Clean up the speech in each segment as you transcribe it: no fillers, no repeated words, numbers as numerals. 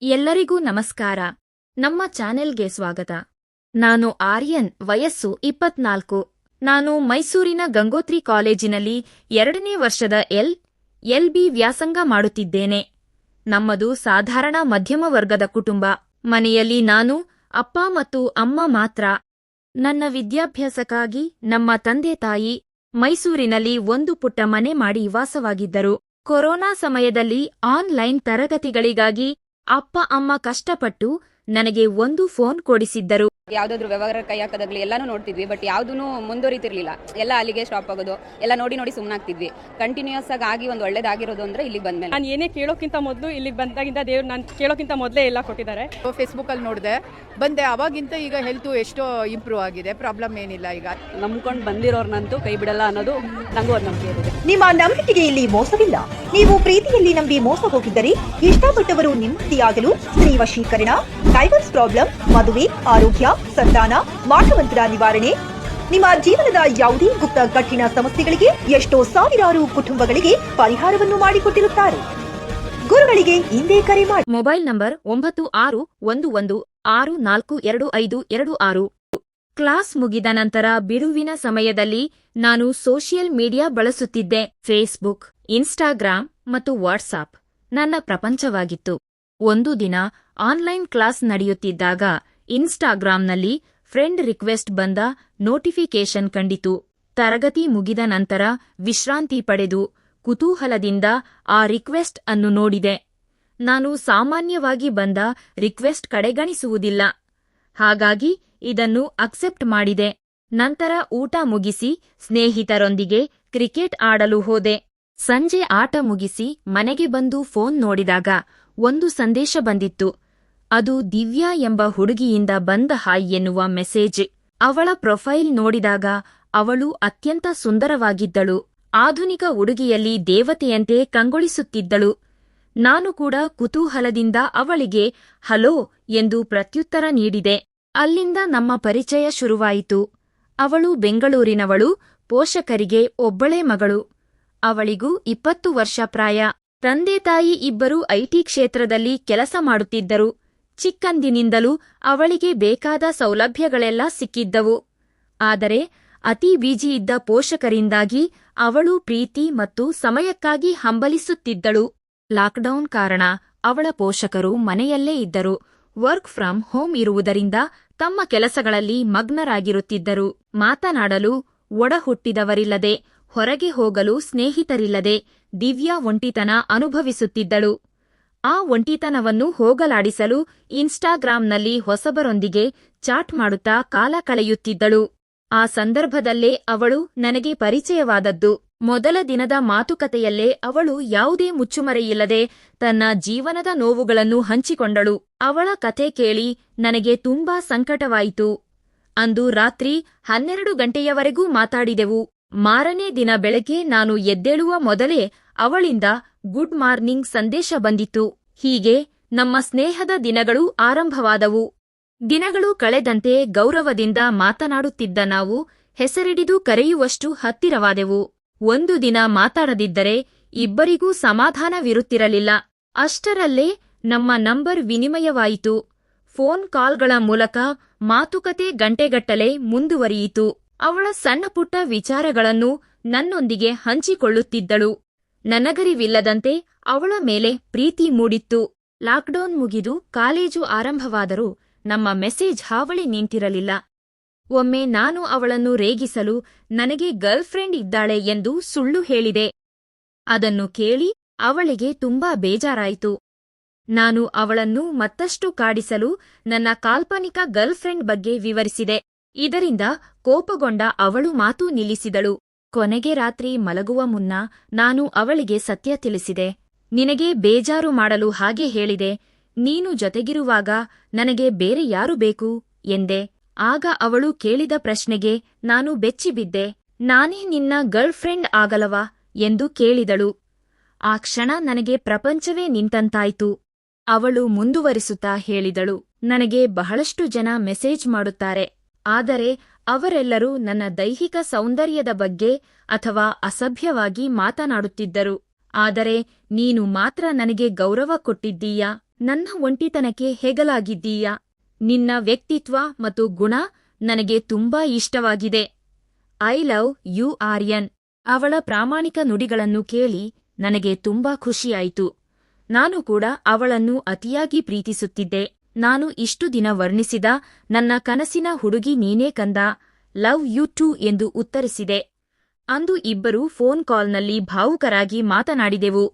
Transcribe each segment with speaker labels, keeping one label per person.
Speaker 1: ಎಲ್ಲರಿಗೂ ನಮಸ್ಕಾರ. ನಮ್ಮ ಚಾನೆಲ್ಗೆ ಸ್ವಾಗತ. ನಾನು ಆರ್ಯನ್, ವಯಸ್ಸು 24. ನಾನು ಮೈಸೂರಿನ ಗಂಗೋತ್ರಿ ಕಾಲೇಜಿನಲ್ಲಿ 2ನೇ ವರ್ಷದ ಎಲ್.ಬಿ. ವ್ಯಾಸಂಗ ಮಾಡುತ್ತಿದ್ದೇನೆ. ನಮ್ಮದು ಸಾಧಾರಣ ಮಧ್ಯಮ ವರ್ಗದ ಕುಟುಂಬ. ಮನೆಯಲ್ಲಿ ನಾನು, ಅಪ್ಪ ಮತ್ತು ಅಮ್ಮ ಮಾತ್ರ. ನನ್ನ ವಿದ್ಯಾಭ್ಯಾಸಕ್ಕಾಗಿ ನಮ್ಮ ತಂದೆ ತಾಯಿ ಮೈಸೂರಿನಲ್ಲಿ ಒಂದು ಪುಟ್ಟ ಮನೆ ಮಾಡಿ ವಾಸವಾಗಿದ್ದರು. ಕೊರೋನಾ ಸಮಯದಲ್ಲಿ ಆನ್ಲೈನ್ ತರಗತಿಗಳಿಗಾಗಿ ಅಪ್ಪ ಅಮ್ಮ ಕಷ್ಟಪಟ್ಟು ನನಗೆ ಒಂದು ಫೋನ್ ಕೊಡಿಸಿದ್ದರು.
Speaker 2: ಯಾವ್ದಾದ್ರು ವ್ಯವಹಾರ ಕೈ ಹಾಕೋದಾಗ್ಲಿ ಎಲ್ಲಾನು ನೋಡ್ತಿದ್ವಿ, ಬಟ್ ಯಾವ್ದೂ ಮುಂದುವರಿತಿರ್ಲಿಲ್ಲ. ಎಲ್ಲ ಅಲ್ಲಿಗೆ ಸ್ಟಾಪ್ ಆಗೋದು, ಎಲ್ಲ ನೋಡಿ ಸುಮ್ಮನಾಗ್ತಿದ್ವಿ. ಕಂಟಿನ್ಯೂಸ್ ಆಗಿ ಒಂದು ಒಳ್ಳೇದಾಗಿರೋದು ಅಂದ್ರೆ ಇಲ್ಲಿಗೆ ಬಂದ್ಮೇಲೆ.
Speaker 3: ನಾನು ಏನೇ ಕೇಳೋಕ್ಕಿಂತ ಮೊದಲು ಇಲ್ಲಿಗೆ ಬಂದಾಗಿಂದ ದೇವ್ರು ನಾನು ಕೇಳೋಕ್ಕಿಂತ ಮೊದಲೇ ಎಲ್ಲ ಕೊಟ್ಟಿದ್ದಾರೆ.
Speaker 4: ಫೇಸ್ಬುಕ್ಕಲ್ಲಿ ನೋಡಿದೆ, ಬಂದೆ. ಅವಾಗಿಂತ ಈಗ ಹೆಲ್ತು ಎಷ್ಟೋ ಇಂಪ್ರೂವ್ ಆಗಿದೆ, ಪ್ರಾಬ್ಲಮ್ ಏನಿಲ್ಲ. ಈಗ
Speaker 2: ನಂಬ್ಕೊಂಡು ಬಂದಿರೋರ್ನಂತೂ ಕೈ ಬಿಡಲ್ಲ ಅನ್ನೋದು ನಂಗೂ ಒಂದು ನಂಬಿಕೆ ಇದೆ.
Speaker 5: ನಿಮ್ಮ ನಂಬಿಕೆಗೆ ಇಲ್ಲಿ ಮೋಸವಿಲ್ಲ. ನೀವು ಪ್ರೀತಿಯಲ್ಲಿ ನಂಬಿ ಮೋಸ ಹೋಗಿದ್ದರೆ, ಇಷ್ಟಪಟ್ಟವರು ನೆಮ್ಮದಿಯಾಗಲು ಸ್ತ್ರೀ ವಶೀಕರಣ, ಡೈವರ್ಸ್ ಪ್ರಾಬ್ಲಮ್, ಮದುವೆ, ಆರೋಗ್ಯ, ಸಂತಾನ, ಮಾಟಮಂತ್ರ ನಿವಾರಣೆ, ನಿಮ್ಮ ಜೀವನದ ಯಾವುದೇ ಗುಪ್ತ ಕಠಿಣ ಸಮಸ್ಯೆಗಳಿಗೆ ಎಷ್ಟೋ ಸಾವಿರಾರು ಕುಟುಂಬಗಳಿಗೆ ಪರಿಹಾರವನ್ನು ಮಾಡಿಕೊಟ್ಟಿರುತ್ತಾರೆ. ಗುರುಗಳಿಗೆ ಹಿಂದೆ ಕರೆ ಮಾಡಿ.
Speaker 1: Mobile number 9611642526. ಕ್ಲಾಸ್ ಮುಗಿದ ನಂತರ ಬಿಡುವಿನ ಸಮಯದಲ್ಲಿ ನಾನು ಸೋಷಿಯಲ್ ಮೀಡಿಯಾ ಬಳಸುತ್ತಿದ್ದೆ. ಫೇಸ್ಬುಕ್, ಇನ್ಸ್ಟಾಗ್ರಾಮ್ ಮತ್ತು ವಾಟ್ಸಾಪ್ ನನ್ನ ಪ್ರಪಂಚವಾಗಿತ್ತು. ಒಂದು ದಿನ ಆನ್ಲೈನ್ ಕ್ಲಾಸ್ ನಡೆಯುತ್ತಿದ್ದಾಗ ಇನ್ಸ್ಟಾಗ್ರಾಂನಲ್ಲಿ ಫ್ರೆಂಡ್ ರಿಕ್ವೆಸ್ಟ್ ಬಂದ ನೋಟಿಫಿಕೇಶನ್ ಕಂಡಿತು. ತರಗತಿ ಮುಗಿದ ನಂತರ ವಿಶ್ರಾಂತಿ ಪಡೆದು ಕುತೂಹಲದಿಂದ ಆ ರಿಕ್ವೆಸ್ಟ್ ಅನ್ನು ನೋಡಿದೆ. ನಾನು ಸಾಮಾನ್ಯವಾಗಿ ಬಂದ ರಿಕ್ವೆಸ್ಟ್ ಕಡೆಗಣಿಸುವುದಿಲ್ಲ, ಹಾಗಾಗಿ ಇದನ್ನು ಅಕ್ಸೆಪ್ಟ್ ಮಾಡಿದೆ. ನಂತರ ಊಟ ಮುಗಿಸಿ ಸ್ನೇಹಿತರೊಂದಿಗೆ ಕ್ರಿಕೆಟ್ ಆಡಲು ಹೋದೆ. ಸಂಜೆ ಆಟ ಮುಗಿಸಿ ಮನೆಗೆ ಬಂದು ಫೋನ್ ನೋಡಿದಾಗ ಒಂದು ಸಂದೇಶ ಬಂದಿತ್ತು. ಅದು ದಿವ್ಯಾ ಎಂಬ ಹುಡುಗಿಯಿಂದ ಬಂದ ಹಾಯ್ ಎನ್ನುವ ಮೆಸೇಜ್. ಅವಳ ಪ್ರೊಫೈಲ್ ನೋಡಿದಾಗ ಅವಳು ಅತ್ಯಂತ ಸುಂದರವಾಗಿದ್ದಳು. ಆಧುನಿಕ ಉಡುಗೆಯಲ್ಲಿ ದೇವತೆಯಂತೆ ಕಂಗೊಳಿಸುತ್ತಿದ್ದಳು. ನಾನು ಕೂಡ ಕುತೂಹಲದಿಂದ ಅವಳಿಗೆ ಹಲೋ ಎಂದು ಪ್ರತ್ಯುತ್ತರ ನೀಡಿದೆ. ಅಲ್ಲಿಂದ ನಮ್ಮ ಪರಿಚಯ ಶುರುವಾಯಿತು. ಅವಳು ಬೆಂಗಳೂರಿನವಳು, ಪೋಷಕರಿಗೆ ಒಬ್ಬಳೇ ಮಗಳು. ಅವಳಿಗೂ 20 ವರ್ಷ ಪ್ರಾಯ. ತಂದೆ ತಾಯಿ ಇಬ್ಬರೂ ಐಟಿ ಕ್ಷೇತ್ರದಲ್ಲಿ ಕೆಲಸ ಮಾಡುತ್ತಿದ್ದರು. ಚಿಕ್ಕಂದಿನಿಂದಲೂ ಅವಳಿಗೆ ಬೇಕಾದ ಸೌಲಭ್ಯಗಳೆಲ್ಲ ಸಿಕ್ಕಿದ್ದವು. ಆದರೆ ಅತಿ ಬ್ಯುಸಿಯಿದ್ದ ಪೋಷಕರಿಂದಾಗಿ ಅವಳು ಪ್ರೀತಿ ಮತ್ತು ಸಮಯಕ್ಕಾಗಿ ಹಂಬಲಿಸುತ್ತಿದ್ದಳು. ಲಾಕ್ಡೌನ್ ಕಾರಣ ಅವಳ ಪೋಷಕರು ಮನೆಯಲ್ಲೇ ಇದ್ದರು. ವರ್ಕ್ ಫ್ರಮ್ ಹೋಮ್ ಇರುವುದರಿಂದ ತಮ್ಮ ಕೆಲಸಗಳಲ್ಲಿ ಮಗ್ನರಾಗಿರುತ್ತಿದ್ದರು. ಮಾತನಾಡಲು ಒಡಹುಟ್ಟಿದವರಿಲ್ಲದೆ, ಹೊರಗೆ ಹೋಗಲು ಸ್ನೇಹಿತರಿಲ್ಲದೆ ದಿವ್ಯಾ ಒಂಟಿತನ ಅನುಭವಿಸುತ್ತಿದ್ದಳು. ಆ ಒಂಟಿತನವನ್ನು ಹೋಗಲಾಡಿಸಲು ಇನ್ಸ್ಟಾಗ್ರಾಂನಲ್ಲಿ ಹೊಸಬರೊಂದಿಗೆ ಚಾಟ್ ಮಾಡುತ್ತಾ ಕಾಲ ಕಳೆಯುತ್ತಿದ್ದಳು. ಆ ಸಂದರ್ಭದಲ್ಲೇ ಅವಳು ನನಗೆ ಪರಿಚಯವಾದದ್ದು. ಮೊದಲ ದಿನದ ಮಾತುಕತೆಯಲ್ಲೇ ಅವಳು ಯಾವುದೇ ಮುಚ್ಚುಮರೆಯಿಲ್ಲದೆ ತನ್ನ ಜೀವನದ ನೋವುಗಳನ್ನು ಹಂಚಿಕೊಂಡಳು. ಅವಳ ಕಥೆ ಕೇಳಿ ನನಗೆ ತುಂಬಾ ಸಂಕಟವಾಯಿತು. ಅಂದು ರಾತ್ರಿ 12 ಗಂಟೆಯವರೆಗೂ ಮಾತಾಡಿದೆವು. ಮಾರನೇ ದಿನ ಬೆಳಗ್ಗೆ ನಾನು ಎದ್ದೇಳುವ ಮೊದಲೇ ಅವಳಿಂದ ಗುಡ್ ಮಾರ್ನಿಂಗ್ ಸಂದೇಶ ಬಂದಿತು. ಹೀಗೆ ನಮ್ಮ ಸ್ನೇಹದ ದಿನಗಳು ಆರಂಭವಾದವು. ದಿನಗಳು ಕಳೆದಂತೆ ಗೌರವದಿಂದ ಮಾತನಾಡುತ್ತಿದ್ದ ನಾವು ಹೆಸರಿಡಿದು ಕರೆಯುವಷ್ಟು ಹತ್ತಿರವಾದೆವು. ಒಂದು ದಿನ ಮಾತಾಡದಿದ್ದರೆ ಇಬ್ಬರಿಗೂ ಸಮಾಧಾನವಿರುತ್ತಿರಲಿಲ್ಲ. ಅಷ್ಟರಲ್ಲೇ ನಮ್ಮ ನಂಬರ್ ವಿನಿಮಯವಾಯಿತು. ಫೋನ್ ಕಾಲ್ಗಳ ಮೂಲಕ ಮಾತುಕತೆ ಗಂಟೆಗಟ್ಟಲೆ ಮುಂದುವರಿಯಿತು. ಅವಳ ಸಣ್ಣಪುಟ್ಟ ವಿಚಾರಗಳನ್ನು ನನ್ನೊಂದಿಗೆ ಹಂಚಿಕೊಳ್ಳುತ್ತಿದ್ದಳು. ನನಗರಿವಿಲ್ಲದಂತೆ ಅವಳ ಮೇಲೆ ಪ್ರೀತಿ ಮೂಡಿತ್ತು. ಲಾಕ್ಡೌನ್ ಮುಗಿದು ಕಾಲೇಜು ಆರಂಭವಾದರೂ ನಮ್ಮ ಮೆಸೇಜ್ ಹಾವಳಿ ನಿಂತಿರಲಿಲ್ಲ. ಒಮ್ಮೆ ನಾನು ಅವಳನ್ನು ರೇಗಿಸಲು ನನಗೆ ಗರ್ಲ್ಫ್ರೆಂಡ್ ಇದ್ದಾಳೆ ಎಂದು ಸುಳ್ಳು ಹೇಳಿದೆ. ಅದನ್ನು ಕೇಳಿ ಅವಳಿಗೆ ತುಂಬಾ ಬೇಜಾರಾಯಿತು. ನಾನು ಅವಳನ್ನು ಮತ್ತಷ್ಟು ಕಾಡಿಸಲು ನನ್ನ ಕಾಲ್ಪನಿಕ ಗರ್ಲ್ಫ್ರೆಂಡ್ ಬಗ್ಗೆ ವಿವರಿಸಿದೆ. ಇದರಿಂದ ಕೋಪಗೊಂಡ ಅವಳು ಮಾತು ನಿಲ್ಲಿಸಿದಳು. ಕೊನೆಗೆ ರಾತ್ರಿ ಮಲಗುವ ಮುನ್ನ ನಾನು ಅವಳಿಗೆ ಸತ್ಯ ತಿಳಿಸಿದೆ. ನಿನಗೆ ಬೇಜಾರು ಮಾಡಲು ಹಾಗೆ ಹೇಳಿದೆ. ನೀನು ಜೊತೆಗಿರುವಾಗ ನನಗೆ ಬೇರೆ ಯಾರು ಬೇಕು ಎಂದೆ. ಆಗ ಅವಳು ಕೇಳಿದ ಪ್ರಶ್ನೆಗೆ ನಾನು ಬೆಚ್ಚಿಬಿದ್ದೆ. ನಾನೇ ನಿನ್ನ ಗರ್ಲ್ಫ್ರೆಂಡ್ ಆಗಲವಾ ಎಂದು ಕೇಳಿದಳು. ಆ ಕ್ಷಣ ನನಗೆ ಪ್ರಪಂಚವೇ ನಿಂತಂತಾಯ್ತು. ಅವಳು ಮುಂದುವರಿಸುತ್ತಾ ಹೇಳಿದಳು, ನನಗೆ ಬಹಳಷ್ಟು ಜನ ಮೆಸೇಜ್ ಮಾಡುತ್ತಾರೆ. ಆದರೆ ಅವರೆಲ್ಲರೂ ನನ್ನ ದೈಹಿಕ ಸೌಂದರ್ಯದ ಬಗ್ಗೆ ಅಥವಾ ಅಸಭ್ಯವಾಗಿ ಮಾತನಾಡುತ್ತಿದ್ದರು. ಆದರೆ ನೀನು ಮಾತ್ರ ನನಗೆ ಗೌರವ ಕೊಟ್ಟಿದ್ದೀಯಾ. ನನ್ನ ಒಂಟಿತನಕ್ಕೆ ಹೆಗಲಾಗಿದ್ದೀಯ. ನಿನ್ನ ವ್ಯಕ್ತಿತ್ವ ಮತ್ತು ಗುಣ ನನಗೆ ತುಂಬಾ ಇಷ್ಟವಾಗಿದೆ. I love you Aryan. ಅವಳ ಪ್ರಾಮಾಣಿಕ ನುಡಿಗಳನ್ನು ಕೇಳಿ ನನಗೆ ತುಂಬಾ ಖುಷಿಯಾಯಿತು. ನಾನು ಕೂಡ ಅವಳನ್ನು ಅತಿಯಾಗಿ ಪ್ರೀತಿಸುತ್ತಿದ್ದೆ. ನಾನು ಇಷ್ಟು ದಿನ ವರ್ಣಿಸಿದ ನನ್ನ ಕನಸಿನ ಹುಡುಗಿ ನೀನೇ ಕಂದ, ಲವ್ ಯು ಟು ಎಂದು ಉತ್ತರಿಸಿದೆ. ಅಂದು ಇಬ್ಬರು ಫೋನ್ ಕಾಲ್ನಲ್ಲಿ ಭಾವುಕರಾಗಿ ಮಾತನಾಡಿದೆವು.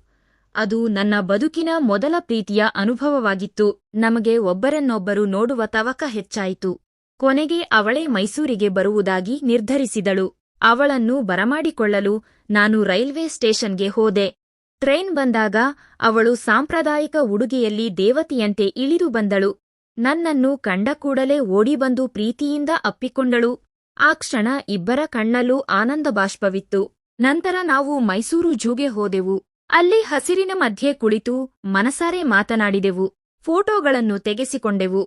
Speaker 1: ಅದು ನನ್ನ ಬದುಕಿನ ಮೊದಲ ಪ್ರೀತಿಯ ಅನುಭವವಾಗಿತ್ತು. ನಮಗೆ ಒಬ್ಬರನ್ನೊಬ್ಬರು ನೋಡುವ ತವಕ ಹೆಚ್ಚಾಯಿತು. ಕೊನೆಗೆ ಅವಳೇ ಮೈಸೂರಿಗೆ ಬರುವುದಾಗಿ ನಿರ್ಧರಿಸಿದಳು. ಅವಳನ್ನು ಬರಮಾಡಿಕೊಳ್ಳಲು ನಾನು ರೈಲ್ವೆ ಸ್ಟೇಷನ್ಗೆ ಹೋದೆ. ಟ್ರೈನ್ ಬಂದಾಗ ಅವಳು ಸಾಂಪ್ರದಾಯಿಕ ಉಡುಗೆಯಲ್ಲಿ ದೇವತೆಯಂತೆ ಇಳಿದು ಬಂದಳು. ನನ್ನನ್ನು ಕಂಡ ಕೂಡಲೇ ಓಡಿಬಂದು ಪ್ರೀತಿಯಿಂದ ಅಪ್ಪಿಕೊಂಡಳು. ಆ ಕ್ಷಣ ಇಬ್ಬರ ಕಣ್ಣಲ್ಲೂ ಆನಂದ ಬಾಷ್ಪವಿತ್ತು. ನಂತರ ನಾವು ಮೈಸೂರು ಝೂಗೆ ಹೋದೆವು. ಅಲ್ಲಿ ಹಸಿರಿನ ಮಧ್ಯೆ ಕುಳಿತು ಮನಸಾರೆ ಮಾತನಾಡಿದೆವು. ಫೋಟೋಗಳನ್ನು ತೆಗೆಸಿಕೊಂಡೆವು.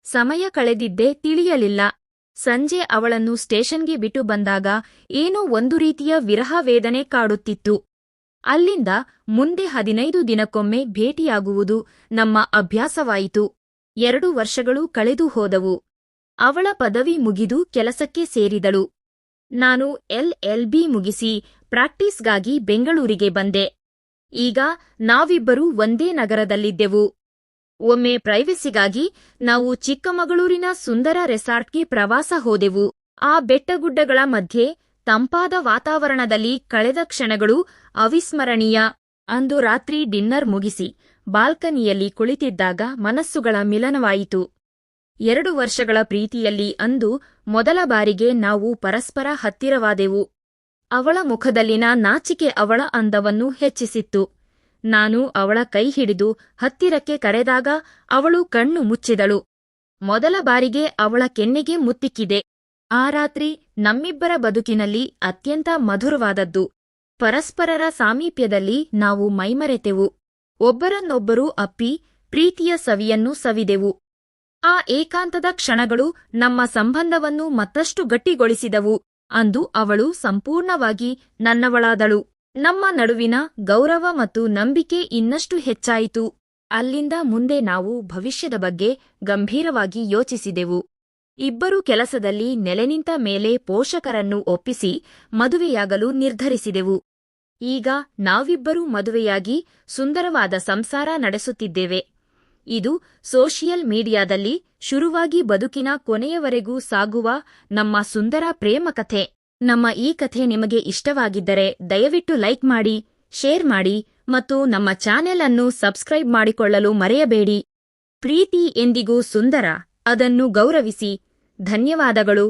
Speaker 1: ಸಮಯ ಕಳೆದಿದ್ದೇ ತಿಳಿಯಲಿಲ್ಲ. ಸಂಜೆ ಅವಳನ್ನು ಸ್ಟೇಷನ್ಗೆ ಬಿಟ್ಟು ಬಂದಾಗ ಏನೋ ಒಂದು ರೀತಿಯ ವಿರಹ ವೇದನೆ ಕಾಡುತ್ತಿತ್ತು. ಅಲ್ಲಿಂದ ಮುಂದೆ 15 ದಿನಕ್ಕೊಮ್ಮೆ ಭೇಟಿಯಾಗುವುದು ನಮ್ಮ ಅಭ್ಯಾಸವಾಯಿತು. 2 ವರ್ಷಗಳು ಕಳೆದು ಹೋದವು. ಅವಳ ಪದವಿ ಮುಗಿದು ಕೆಲಸಕ್ಕೆ ಸೇರಿದಳು. ನಾನು LLB ಮುಗಿಸಿ ಪ್ರಾಕ್ಟೀಸ್ಗಾಗಿ ಬೆಂಗಳೂರಿಗೆ ಬಂದೆ. ಈಗ ನಾವಿಬ್ಬರೂ ಒಂದೇ ನಗರದಲ್ಲಿದ್ದೆವು. ಒಮ್ಮೆ ಪ್ರೈವಸಿಗಾಗಿ ನಾವು ಚಿಕ್ಕಮಗಳೂರಿನ ಸುಂದರ ರೆಸಾರ್ಟ್ಗೆ ಪ್ರವಾಸ ಹೋದೆವು. ಆ ಬೆಟ್ಟಗುಡ್ಡಗಳ ಮಧ್ಯೆ ತಂಪಾದ ವಾತಾವರಣದಲ್ಲಿ ಕಳೆದ ಕ್ಷಣಗಳು ಅವಿಸ್ಮರಣೀಯ. ಅಂದು ರಾತ್ರಿ ಡಿನ್ನರ್ ಮುಗಿಸಿ ಬಾಲ್ಕನಿಯಲ್ಲಿ ಕುಳಿತಿದ್ದಾಗ ಮನಸ್ಸುಗಳ ಮಿಲನವಾಯಿತು. 2 ವರ್ಷಗಳ ಪ್ರೀತಿಯಲ್ಲಿ ಅಂದು ಮೊದಲ ಬಾರಿಗೆ ನಾವು ಪರಸ್ಪರ ಹತ್ತಿರವಾದೆವು. ಅವಳ ಮುಖದಲ್ಲಿನ ನಾಚಿಕೆ ಅವಳ ಅಂದವನ್ನು ಹೆಚ್ಚಿಸಿತ್ತು. ನಾನು ಅವಳ ಕೈ ಹಿಡಿದು ಹತ್ತಿರಕ್ಕೆ ಕರೆದಾಗ ಅವಳು ಕಣ್ಣು ಮುಚ್ಚಿದಳು. ಮೊದಲ ಬಾರಿಗೆ ಅವಳ ಕೆನ್ನೆಗೆ ಮುತ್ತಿಕ್ಕಿದೆ. ಆ ರಾತ್ರಿ ನಮ್ಮಿಬ್ಬರ ಬದುಕಿನಲ್ಲಿ ಅತ್ಯಂತ ಮಧುರವಾದದ್ದು. ಪರಸ್ಪರರ ಸಾಮೀಪ್ಯದಲ್ಲಿ ನಾವು ಮೈಮರೆತೆವು. ಒಬ್ಬರನ್ನೊಬ್ಬರು ಅಪ್ಪಿ ಪ್ರೀತಿಯ ಸವಿಯನ್ನು ಸವಿದೆವು. ಆ ಏಕಾಂತದ ಕ್ಷಣಗಳು ನಮ್ಮ ಸಂಬಂಧವನ್ನು ಮತ್ತಷ್ಟು ಗಟ್ಟಿಗೊಳಿಸಿದವು. ಅಂದು ಅವಳು ಸಂಪೂರ್ಣವಾಗಿ ನನ್ನವಳಾದಳು. ನಮ್ಮ ನಡುವಿನ ಗೌರವ ಮತ್ತು ನಂಬಿಕೆ ಇನ್ನಷ್ಟು ಹೆಚ್ಚಾಯಿತು. ಅಲ್ಲಿಂದ ಮುಂದೆ ನಾವು ಭವಿಷ್ಯದ ಬಗ್ಗೆ ಗಂಭೀರವಾಗಿ ಯೋಚಿಸಿದೆವು. ಇಬ್ಬರೂ ಕೆಲಸದಲ್ಲಿ ನೆಲೆನಿಂತ ಮೇಲೆ ಪೋಷಕರನ್ನು ಒಪ್ಪಿಸಿ ಮದುವೆಯಾಗಲು ನಿರ್ಧರಿಸಿದೆವು. ಈಗ ನಾವಿಬ್ಬರೂ ಮದುವೆಯಾಗಿ ಸುಂದರವಾದ ಸಂಸಾರ ನಡೆಸುತ್ತಿದ್ದೇವೆ. ಇದು ಸೋಷಿಯಲ್ ಮೀಡಿಯಾದಲ್ಲಿ ಶುರುವಾಗಿ ಬದುಕಿನ ಕೊನೆಯವರೆಗೂ ಸಾಗುವ ನಮ್ಮ ಸುಂದರ ಪ್ರೇಮ ಕಥೆ. ನಮ್ಮ ಈ ಕಥೆ ನಿಮಗೆ ಇಷ್ಟವಾಗಿದ್ದರೆ ದಯವಿಟ್ಟು ಲೈಕ್ ಮಾಡಿ, ಶೇರ್ ಮಾಡಿ ಮತ್ತು ನಮ್ಮ ಚಾನೆಲ್ ಅನ್ನು ಸಬ್ಸ್ಕ್ರೈಬ್ ಮಾಡಿಕೊಳ್ಳಲು ಮರೆಯಬೇಡಿ. ಪ್ರೀತಿ ಎಂದಿಗೂ ಸುಂದರ, ಅದನ್ನು ಗೌರವಿಸಿ. ಧನ್ಯವಾದಗಳು.